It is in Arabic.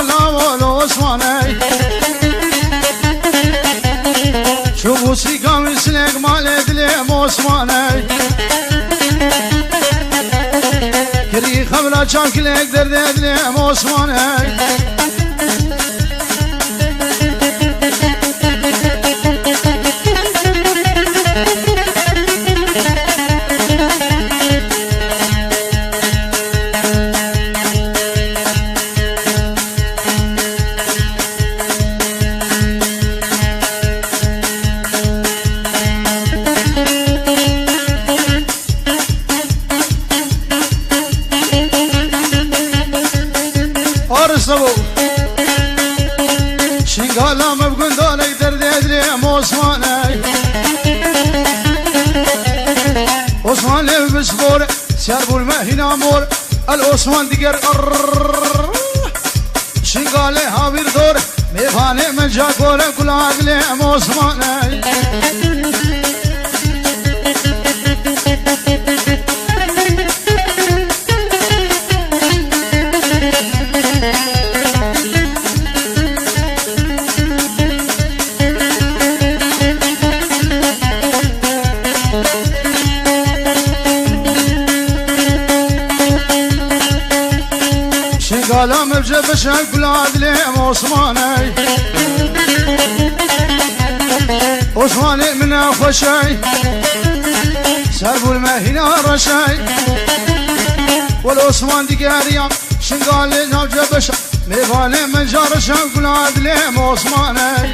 الله والعثماني شوفوا سيقا مسلك مال دليم عثماني كري خبرة شاكلك درد دليم عثماني شنقالا مبقون دولي درد دليم عثماني عثماني بسبور سيربو المهينا مور العثمان ديگر شنقالي هابير دور ميفاني من جاكولي كل عقليم عثماني قالوا مبجب شكل عدليم عثماني عثماني من أخوشي سربوا المهينة رشي والعثمان دي قاريا شنقالي مبجب شكل ميفاني من جار شكل عدليم عثماني